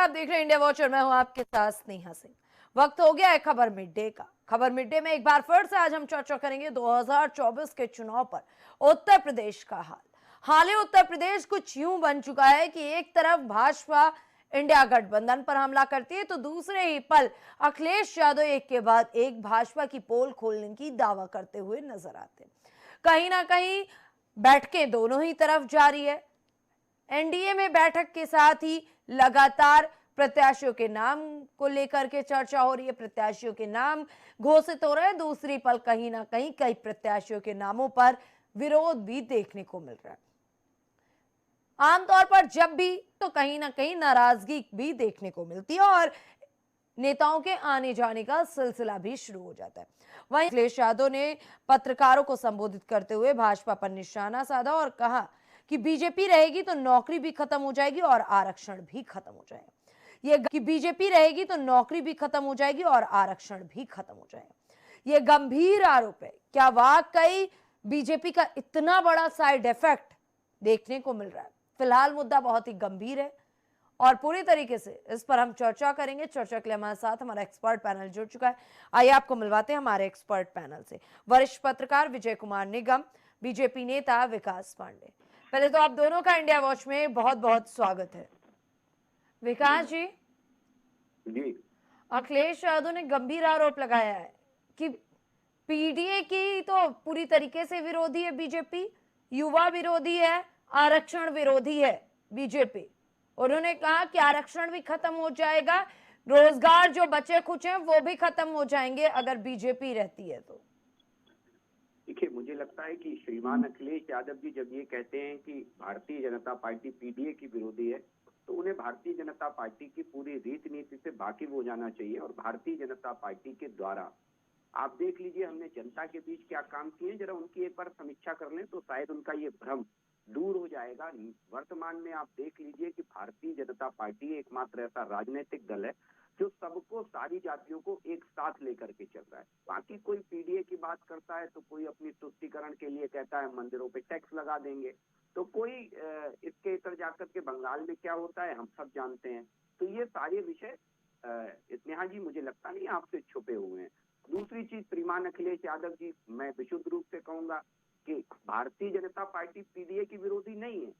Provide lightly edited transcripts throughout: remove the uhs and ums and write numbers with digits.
आप देख रहे हैं इंडिया वॉच और मैं हूं आपके साथ स्नेहा सिंह। वक्त हो गया है खबर मिड डे का। खबर मिड डे में एक बार फिर से आज हम चर्चा करेंगे 2024 के चुनाव पर उत्तर प्रदेश का हाल ही उत्तर प्रदेश कुछ यूं बन चुका है कि एक तरफ भाजपा इंडिया गठबंधन पर हमला करती है तो दूसरे ही पल अखिलेश यादव एक के बाद एक भाजपा की पोल खोलने की दावा करते हुए नजर आते हैं। कहीं ना कहीं बैठकें दोनों ही तरफ जारी है। एनडीए में बैठक के साथ ही लगातार प्रत्याशियों के नाम को लेकर के चर्चा हो रही है, प्रत्याशियों के नाम घोषित हो रहे हैं। दूसरी पल कहीं ना कहीं कई प्रत्याशियों के नामों पर विरोध भी देखने को मिल रहा है। आमतौर पर जब भी तो कहीं ना कहीं नाराजगी भी देखने को मिलती है और नेताओं के आने जाने का सिलसिला भी शुरू हो जाता है। वहीं अखिलेश यादव ने पत्रकारों को संबोधित करते हुए भाजपा पर निशाना साधा और कहा कि बीजेपी रहेगी तो नौकरी भी खत्म हो जाएगी और आरक्षण भी खत्म हो जाएगा। ये कि बीजेपी रहेगी तो नौकरी भी खत्म हो जाएगी और आरक्षण भी खत्म हो जाएगा। ये गंभीर आरोप है। क्या वाकई बीजेपी का इतना बड़ा साइड इफेक्ट देखने को मिल रहा है? फिलहाल मुद्दा बहुत ही गंभीर है और पूरी तरीके से इस पर हम चर्चा करेंगे। चर्चा के लिए हमारे साथ हमारा एक्सपर्ट पैनल जुड़ चुका है। आइए आपको मिलवाते हैं हमारे एक्सपर्ट पैनल से। वरिष्ठ पत्रकार विजय कुमार निगम, बीजेपी नेता विकास पांडे। पहले तो आप दोनों का इंडिया वॉच में बहुत बहुत स्वागत है। विकास जी, अखिलेश यादव ने गंभीर आरोप लगाया है कि पीडीए की तो पूरी तरीके से विरोधी है बीजेपी, युवा विरोधी है, आरक्षण विरोधी है बीजेपी। उन्होंने कहा कि आरक्षण भी खत्म हो जाएगा, रोजगार जो बचे कुछ हैं वो भी खत्म हो जाएंगे अगर बीजेपी रहती है तो। देखिए, मुझे लगता है कि श्रीमान अखिलेश यादव जी जब ये कहते हैं कि भारतीय जनता पार्टी पीडीए की विरोधी है, तो उन्हें भारतीय जनता पार्टी की पूरी रीति नीति से वाकिफ हो जाना चाहिए। और भारतीय जनता पार्टी के द्वारा आप देख लीजिए हमने जनता के बीच क्या काम किए, जरा उनकी एक बार समीक्षा कर लें तो शायद उनका ये भ्रम दूर हो जाएगा। वर्तमान में आप देख लीजिए कि भारतीय जनता पार्टी एकमात्र ऐसा राजनीतिक दल है जो सबको, सारी जातियों को एक साथ लेकर के चल रहा है। बाकी कोई पीडीए की बात करता है तो कोई अपनी तुष्टीकरण के लिए कहता है मंदिरों पे टैक्स लगा देंगे, तो कोई इसके इतर जाकर के बंगाल में क्या होता है हम सब जानते हैं। तो ये सारे विषय स्नेहा जी मुझे लगता नहीं आपसे छुपे हुए हैं। दूसरी चीज, श्रीमान अखिलेश यादव जी, मैं विशुद्ध रूप से कहूंगा कि भारतीय जनता पार्टी पीडीए की विरोधी नहीं है,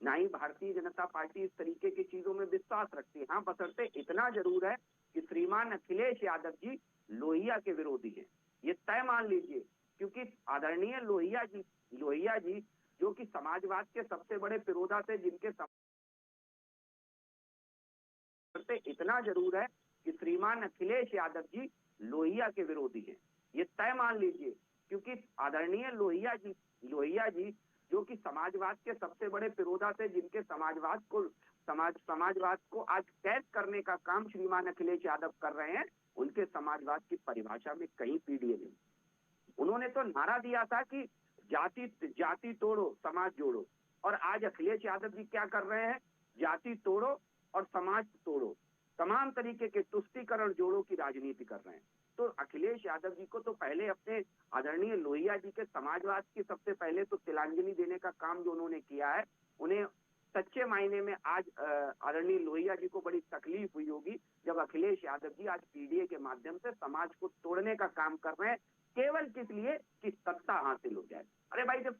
ना ही भारतीय जनता पार्टी इस तरीके की चीजों में विश्वास रखती है। हाँ, बशर्ते इतना जरूर है कि श्रीमान अखिलेश यादव जी लोहिया के विरोधी हैं, ये तय मान लीजिए। क्योंकि आदरणीय लोहिया जी जो कि समाजवाद के सबसे बड़े पिरोधा थे, जिनके इतना जरूर है कि श्रीमान अखिलेश यादव जी लोहिया के विरोधी हैं, ये तय मान लीजिए। क्योंकि आदरणीय लोहिया जी जो कि समाजवाद के सबसे बड़े पिरोधा थे, जिनके समाजवाद को आज कैद करने का काम श्रीमान अखिलेश यादव कर रहे हैं, उनके समाजवाद की परिभाषा में कहीं पीडीए नहीं। उन्होंने तो नारा दिया था कि जाति तोड़ो समाज जोड़ो, और आज अखिलेश यादव जी क्या कर रहे हैं? जाति तोड़ो और समाज तोड़ो, तमाम तरीके के तुष्टीकरण जोड़ो की राजनीति कर रहे हैं। तो अखिलेश यादव जी को तो पहले अपने आदरणीय लोहिया जी के समाजवाद की सबसे पहले तो तिलांजलि देने का काम जो उन्होंने किया है, उन्हें सच्चे मायने में आज आदरणीय लोहिया जी को बड़ी तकलीफ हुई होगी जब अखिलेश यादव जी आज पीडीए के माध्यम से समाज को तोड़ने का काम कर रहे हैं, केवल किस लिए कि सत्ता हासिल हो जाए। अरे भाई, जब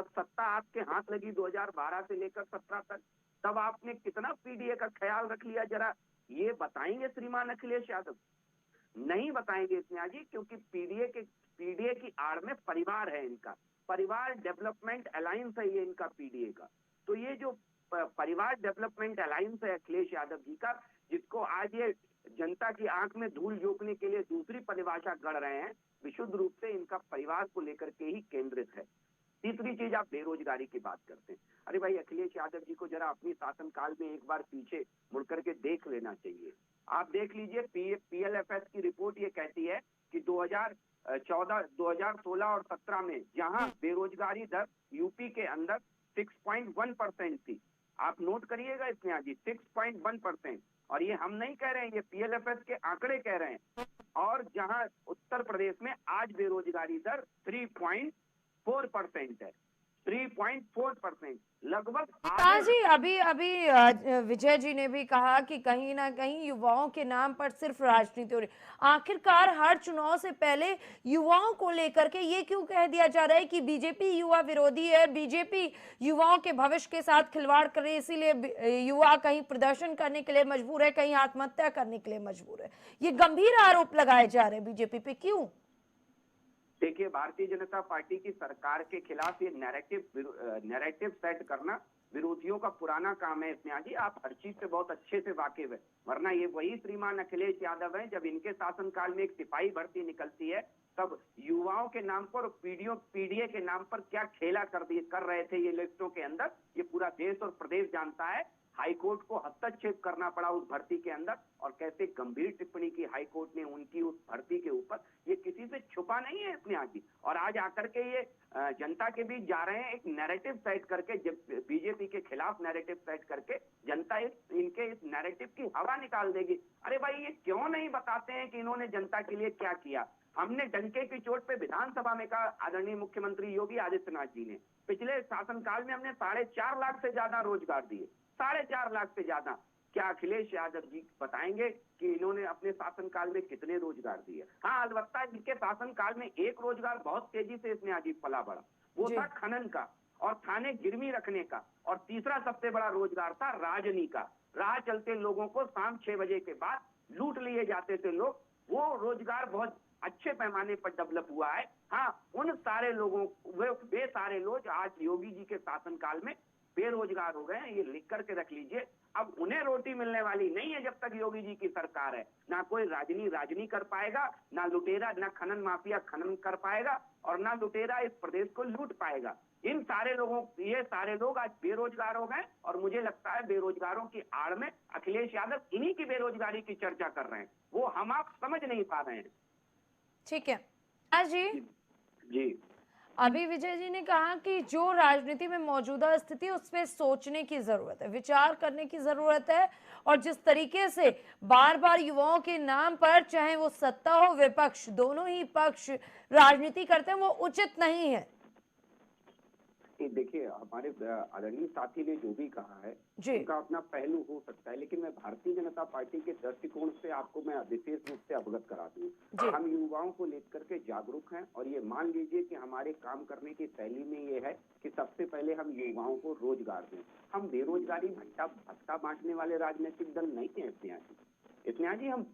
सत्ता आपके हाथ लगी 2012 से लेकर 17 तक, तब आपने कितना पीडीए का ख्याल रख लिया, जरा ये बताएंगे श्रीमान अखिलेश यादव? नहीं बताएंगे स्नेहा जी, क्योंकि पीडीए की आड़ में परिवार है इनका, परिवार डेवलपमेंट अलायंस है ये इनका पीडीए का। तो ये जो परिवार डेवलपमेंट अलायंस है अखिलेश यादव जी का, जिसको आज ये जनता की आंख में धूल झोंकने के लिए दूसरी परिभाषा गढ़ रहे हैं, विशुद्ध रूप से इनका परिवार को लेकर के ही केंद्रित है। तीसरी चीज, आप बेरोजगारी की बात करते हैं। अरे भाई, अखिलेश यादव जी को जरा अपनी शासनकाल में एक बार पीछे मुड़ करके देख लेना चाहिए। आप देख लीजिए, पीएलएफएस की रिपोर्ट ये कहती है कि 2016 और 17 में जहां बेरोजगारी दर यूपी के अंदर 6.1% थी, आप नोट करिएगा इसमें जी, 6.1%। और ये हम नहीं कह रहे हैं, ये पीएलएफएस के आंकड़े कह रहे हैं। और जहां उत्तर प्रदेश में आज बेरोजगारी दर 3.4% है। 3.4%, लगभग हाँ जी, अभी अभी विजय जी ने भी कहा कि कहीं ना कहीं युवाओं के नाम पर सिर्फ राजनीति हो रही। आखिरकार हर चुनाव से पहले युवाओं को लेकर के ये क्यों कह दिया जा रहा है कि बीजेपी युवा विरोधी है, बीजेपी युवाओं के भविष्य के साथ खिलवाड़ कर रही है, इसीलिए युवा कहीं प्रदर्शन करने के लिए मजबूर है, कहीं आत्महत्या करने के लिए मजबूर है। ये गंभीर आरोप लगाए जा रहे हैं बीजेपी पे, क्यों? देखिए, भारतीय जनता पार्टी की सरकार के खिलाफ ये नैरेटिव सेट करना विरोधियों का पुराना काम है। स्नेहा जी, आप हर चीज से बहुत अच्छे से वाकिफ है, वरना ये वही श्रीमान अखिलेश यादव हैं, जब इनके शासनकाल में एक सिपाही भर्ती निकलती है तब युवाओं के नाम पर, पीडीए के नाम पर क्या खेला कर रहे थे ये लिस्टों के अंदर, ये पूरा देश और प्रदेश जानता है। हाईकोर्ट को हस्तक्षेप करना पड़ा उस भर्ती के अंदर, और कैसे गंभीर टिप्पणी की हाईकोर्ट ने उनकी उस भर्ती के ऊपर। ये किसी से छुपा नहीं है इसमें आज। और आज आकर के ये जनता के बीच जा रहे हैं एक नैरेटिव सेट करके, जब बीजेपी के खिलाफ नैरेटिव सेट करके जनता इनके इस नैरेटिव की हवा निकाल देगी। अरे भाई, ये क्यों नहीं बताते हैं कि इन्होंने जनता के लिए क्या किया। हमने डंके की चोट पे विधानसभा में कहा, आदरणीय मुख्यमंत्री योगी आदित्यनाथ जी ने पिछले शासनकाल में हमने 4.5 लाख से ज्यादा रोजगार दिए, 4.5 लाख से ज्यादा। क्या अखिलेश यादव जी बताएंगे कि इन्होंने अपने शासनकाल में कितने रोजगार दिए? हाँ, अलबत्ता इनके शासनकाल में एक रोजगार बहुत तेजी से इसमें अजीब फला बढ़ा, वो था खनन का और थाने गिरवी रखने का। और तीसरा सबसे बड़ा रोजगार था राजनी का। राह चलते लोगों को शाम 6 बजे के बाद लूट लिए जाते थे लोग, वो रोजगार बहुत अच्छे पैमाने पर डेवलप हुआ है। हाँ, उन सारे लोगों, वे सारे लोग आज योगी जी के शासनकाल में बेरोजगार हो गए हैं, ये लिख करके रख लीजिए। अब उन्हें रोटी मिलने वाली नहीं है जब तक योगी जी की सरकार है। ना कोई राजनी कर पाएगा, ना लुटेरा, ना खनन माफिया खनन कर पाएगा, और ना लुटेरा इस प्रदेश को लूट पाएगा। इन सारे लोगों, ये सारे लोग आज बेरोजगार हो गए, और मुझे लगता है बेरोजगारों की आड़ में अखिलेश यादव इन्हीं की बेरोजगारी की चर्चा कर रहे हैं, वो हम आप समझ नहीं पा रहे हैं। ठीक है जी। जी, अभी विजय जी ने कहा कि जो राजनीति में मौजूदा स्थिति है उस पर सोचने की जरूरत है, विचार करने की जरूरत है, और जिस तरीके से बार बार युवाओं के नाम पर, चाहे वो सत्ता हो विपक्ष, दोनों ही पक्ष राजनीति करते हैं, वो उचित नहीं है। देखिए, हमारे आदरणीय साथी ने जो भी कहा है जी। उनका अपना पहलू हो सकता है, लेकिन मैं भारतीय जनता पार्टी के दृष्टिकोण से आपको मैं विशेष रूप से अवगत करा दूं। हम युवाओं को लेकर के जागरूक हैं, और ये मान लीजिए कि हमारे काम करने की शैली में ये है कि सबसे पहले हम युवाओं को रोजगार दें। हम बेरोजगारी भत्ता बांटने वाले राजनीतिक दल नहीं है। स्नेहा जी, हम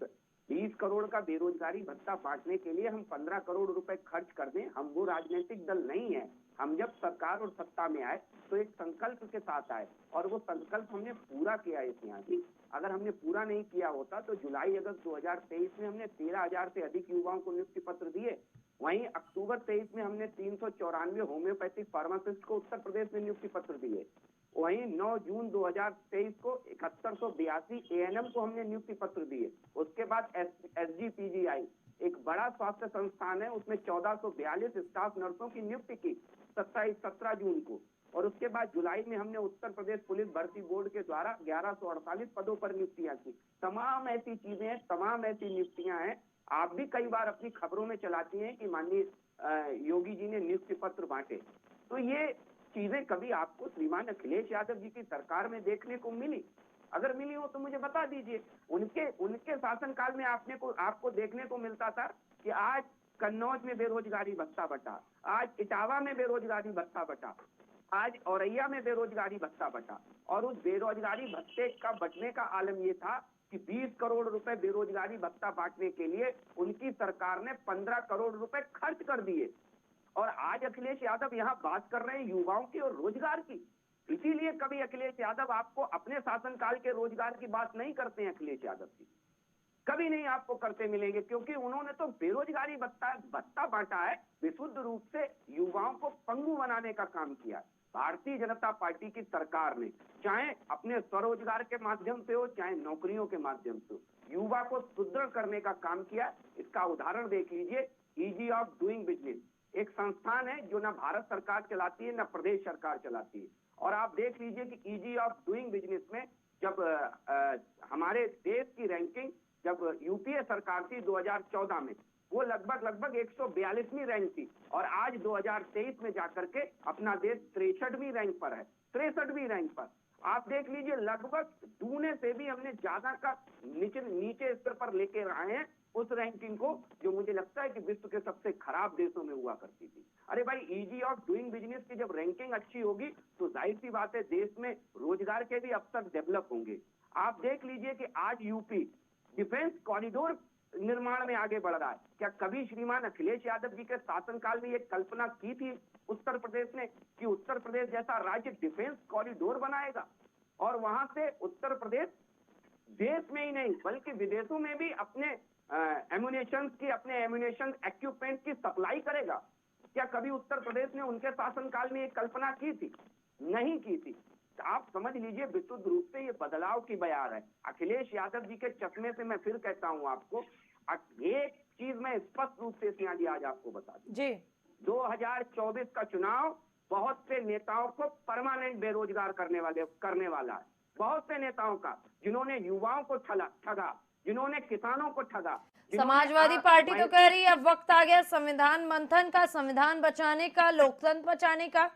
20 करोड़ का बेरोजगारी भत्ता बांटने के लिए हम 15 करोड़ रुपए खर्च कर दें, हम वो राजनीतिक दल नहीं है। हम जब सरकार और सत्ता में आए तो एक संकल्प के साथ आए, और वो संकल्प हमने पूरा किया है। यहाँ जी, अगर हमने पूरा नहीं किया होता तो जुलाई अगस्त 2023 में हमने 13,000 से अधिक युवाओं को नियुक्ति पत्र दिए। वहीं अक्टूबर 23 में हमने 394 होम्योपैथिक फार्मासिस्ट को उत्तर प्रदेश में नियुक्ति पत्र दिए। वहीं 9 जून 2023 को 7182 एएनएम को हमने नियुक्ति पत्र दिए। उसके बाद एसजीपीजीआई, एक बड़ा स्वास्थ्य संस्थान है, उसमें 1442 स्टाफ नर्सों की नियुक्ति की 17 जून को। और उसके बाद जुलाई में हमने उत्तर प्रदेश पुलिस भर्ती बोर्ड के द्वारा 1148 पदों पर नियुक्तियां की। तमाम ऐसी चीजें हैं, तमाम ऐसी नियुक्तियां हैं। आप भी कई बार अपनी खबरों में चलाती हैं कि माननीय योगी जी ने नियुक्ति पत्र बांटे, तो ये चीजें कभी आपको श्रीमान अखिलेश यादव जी की सरकार में देखने को मिली? अगर मिली हो तो मुझे बता दीजिए। उनके शासनकाल में आपको देखने को मिलता था कि आज कन्नौज में बेरोजगारी भत्ता बटा, आज इटावा में बेरोजगारी भत्ता बटा, आज औरैया में बेरोजगारी भत्ता बटा। और उस बेरोजगारी भत्ते का बटने का आलम ये था कि 20 करोड़ रुपए बेरोजगारी भत्ता बांटने के लिए उनकी सरकार ने 15 करोड़ रुपए खर्च कर दिए। और आज अखिलेश यादव यहाँ बात कर रहे हैं युवाओं की और रोजगार की। इसीलिए कभी अखिलेश यादव आपको अपने शासनकाल के रोजगार की बात नहीं करते हैं। अखिलेश यादव जी कभी नहीं आपको करते मिलेंगे, क्योंकि उन्होंने तो बेरोजगारी भत्ता बांटा है, विशुद्ध रूप से युवाओं को पंगु बनाने का काम किया। भारतीय जनता पार्टी की सरकार ने चाहे अपने स्वरोजगार के माध्यम से हो, चाहे नौकरियों के माध्यम से हो, युवा को सुदृढ़ करने का काम किया। इसका उदाहरण देख लीजिए, ईजी ऑफ डूइंग बिजनेस एक संस्थान है जो ना भारत सरकार चलाती है ना प्रदेश सरकार चलाती है। और आप देख लीजिए कि ईजी ऑफ डूइंग बिजनेस में जब हमारे देश की रैंकिंग जब यूपीए सरकार थी 2014 में, वो लगभग 142वीं रैंक थी और आज 2023 में जाकर के अपना देश 63वीं रैंक पर है, 63वीं रैंक पर। आप देख लीजिए लगभग दूने से भी हमने ज्यादा का नीचे स्तर पर लेके आए हैं उस रैंकिंग को, जो मुझे लगता है कि विश्व के सबसे खराब देशों में हुआ करती थी। अरे भाई, इजी ऑफ डूइंग बिजनेस की जब रैंकिंग अच्छी होगी तो जाहिर सी बात है देश में रोजगार के भी अवसर डेवलप होंगे। आप देख लीजिए कि आज यूपी डिफेंस कॉरिडोर निर्माण में आगे बढ़ रहा है। क्या कभी श्रीमान अखिलेश यादव जी के शासनकाल में ये कल्पना की थी उत्तर प्रदेश ने कि उत्तर प्रदेश जैसा राज्य डिफेंस कॉरिडोर बनाएगा और वहां से उत्तर प्रदेश देश में ही नहीं बल्कि विदेशों में भी अपने एम्यूनेशन इक्विपमेंट की सप्लाई करेगा? क्या कभी उत्तर प्रदेश ने उनके शासनकाल में ये कल्पना की थी? नहीं की थी। आप समझ लीजिए विशुद्ध रूप से ये बदलाव की बयार है। अखिलेश यादव जी के चश्मे से मैं फिर कहता हूं आपको, एक चीज मैं स्पष्ट रूप से सिंह जी आज आपको बता दूं जी। 2024 का चुनाव बहुत से नेताओं को परमानेंट बेरोजगार करने वाला है। बहुत से नेताओं का, जिन्होंने युवाओं को ठगा, जिन्होंने किसानों को ठगा। समाजवादी पार्टी तो कह रही है अब वक्त आ गया संविधान मंथन का, संविधान बचाने का, लोकतंत्र बचाने का।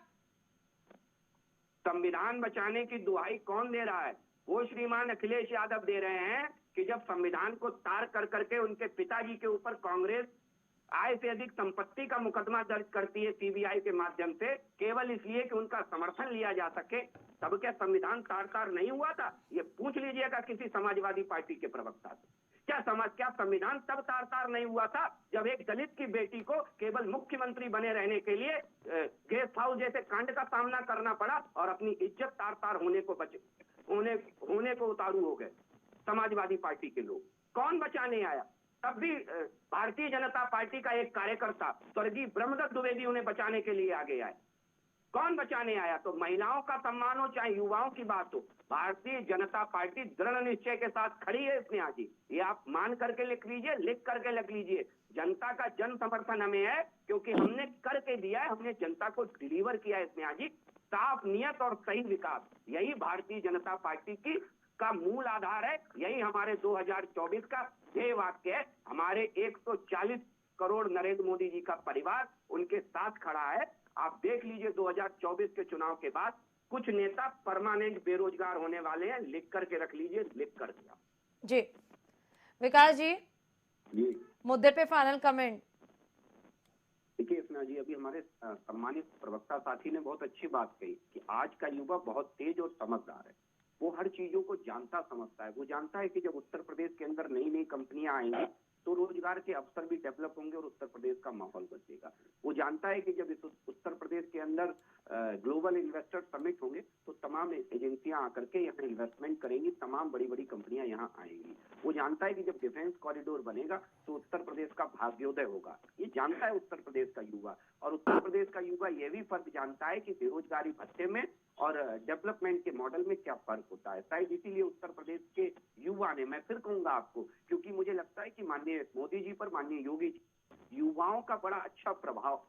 संविधान बचाने की दुहाई कौन दे रहा है? वो श्रीमान अखिलेश यादव दे रहे हैं कि जब संविधान को तार कर करके उनके पिताजी के ऊपर कांग्रेस आय से अधिक संपत्ति का मुकदमा दर्ज करती है सीबीआई के माध्यम से, केवल इसलिए कि उनका समर्थन लिया जा सके, तब क्या संविधान तार नहीं हुआ था? ये पूछ लीजिएगा किसी समाजवादी पार्टी के प्रवक्ता से। क्या संविधान तब तार नहीं हुआ था जब एक दलित की बेटी को केवल मुख्यमंत्री बने रहने के लिए गेस्ट हाउस जैसे कांड का सामना करना पड़ा और अपनी इज्जत तार होने को उतारू हो गए समाजवादी पार्टी के लोग? कौन बचाने आया? तब भी भारतीय जनता पार्टी का एक कार्यकर्ता स्वर्गीय ब्रह्मदत्त द्विवेदी उन्हें बचाने के लिए आगे आए। कौन बचाने आया? तो महिलाओं का सम्मान हो चाहे युवाओं की बात हो, भारतीय जनता पार्टी दृढ़ निश्चय के साथ खड़ी है स्नेहा जी। ये आप मान करके लिख लीजिए, लिख करके लिख लीजिए। जनता का जन समर्थन हमें है क्योंकि हमने करके दिया है, हमने जनता को डिलीवर किया है स्नेहा जी। साफ नियत और सही विकास, यही भारतीय जनता पार्टी का मूल आधार है। यही हमारे 2024 का ध्येय वाक्य है। हमारे 140 करोड़ नरेंद्र मोदी जी का परिवार उनके साथ खड़ा है। आप देख लीजिए 2024 के चुनाव के बाद कुछ नेता परमानेंट बेरोजगार होने वाले हैं। लिख करके रख लीजिए, लिख कर दिया जी। विकास जी, मुद्दे पे फाइनल कमेंट। देखिए स्नेहा जी, अभी हमारे सम्मानित प्रवक्ता साथी ने बहुत अच्छी बात कही कि आज का युवा बहुत तेज और समझदार है। वो हर चीजों को जानता समझता है। वो जानता है कि जब उत्तर प्रदेश के अंदर नई नई कंपनियां आएंगी तो रोजगार के अवसर भी डेवलप होंगे और उत्तर प्रदेश का माहौल बदलेगा। वो जानता है कि जब इस उत्तर प्रदेश के अंदर ग्लोबल इन्वेस्टर समिट होंगे तो तमाम एजेंसियां आकर के यहाँ इन्वेस्टमेंट करेंगी, तमाम बड़ी बड़ी कंपनियां यहाँ आएंगी। वो जानता है कि जब डिफेंस कॉरिडोर बनेगा तो उत्तर प्रदेश का भाग्योदय होगा। ये जानता है उत्तर प्रदेश का युवा। और उत्तर प्रदेश का युवा ये भी फर्क जानता है कि बेरोजगारी भत्ते में और डेवलपमेंट के मॉडल में क्या फर्क होता है। शायद इसीलिए उत्तर प्रदेश के युवा ने, मैं फिर कहूंगा आपको, क्योंकि मुझे लगता है कि माननीय मोदी जी पर, माननीय योगी जी, युवाओं का बड़ा अच्छा प्रभाव,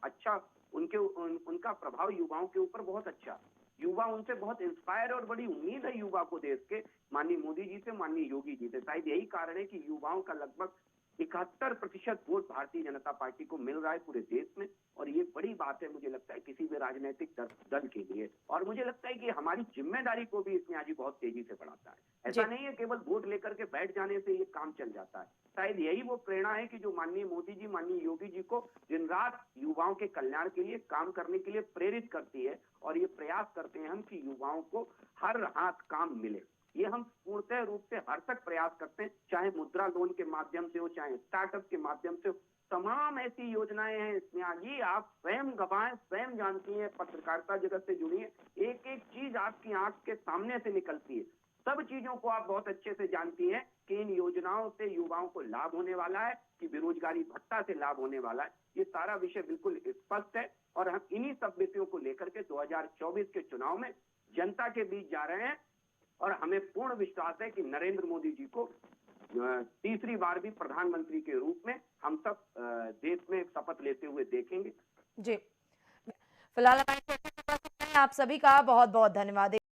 उनका प्रभाव युवाओं के ऊपर बहुत अच्छा। युवा उनसे बहुत इंस्पायर और बड़ी उम्मीद है युवा को देश के, माननीय मोदी जी से, माननीय योगी जी से। शायद यही कारण है कि युवाओं का लगभग 71% वोट भारतीय जनता पार्टी को मिल रहा है पूरे देश में। और ये बड़ी बात है मुझे लगता है किसी भी राजनीतिक दल के लिए। और मुझे लगता है कि हमारी जिम्मेदारी को भी इसमें आज बहुत तेजी से बढ़ाता है। ऐसा नहीं है केवल वोट लेकर के बैठ जाने से ये काम चल जाता है। शायद यही वो प्रेरणा है कि जो माननीय मोदी जी, माननीय योगी जी को दिन रात युवाओं के कल्याण के लिए काम करने के लिए प्रेरित करती है। और ये प्रयास करते हैं हम कि युवाओं को हर हाथ काम मिले। ये हम पूर्णतः रूप से हर तक प्रयास करते हैं, चाहे मुद्रा लोन के माध्यम से हो, चाहे स्टार्टअप के माध्यम से हो। तमाम ऐसी योजनाएं हैं स्नेहा जी, आप स्वयं गवाएं, स्वयं जानती हैं, पत्रकारिता जगत से जुड़ी है। एक एक चीज आपकी आंख के सामने से निकलती है। सब चीजों को आप बहुत अच्छे से जानती हैं कि इन योजनाओं से युवाओं को लाभ होने वाला है कि बेरोजगारी भत्ता से लाभ होने वाला है। ये सारा विषय बिल्कुल स्पष्ट है और हम इन्हीं सब विषयों को लेकर के 2024 के चुनाव में जनता के बीच जा रहे हैं। और हमें पूर्ण विश्वास है कि नरेंद्र मोदी जी को तीसरी बार भी प्रधानमंत्री के रूप में हम सब देश में शपथ लेते हुए देखेंगे। जी, फिलहाल आप सभी का बहुत बहुत धन्यवाद।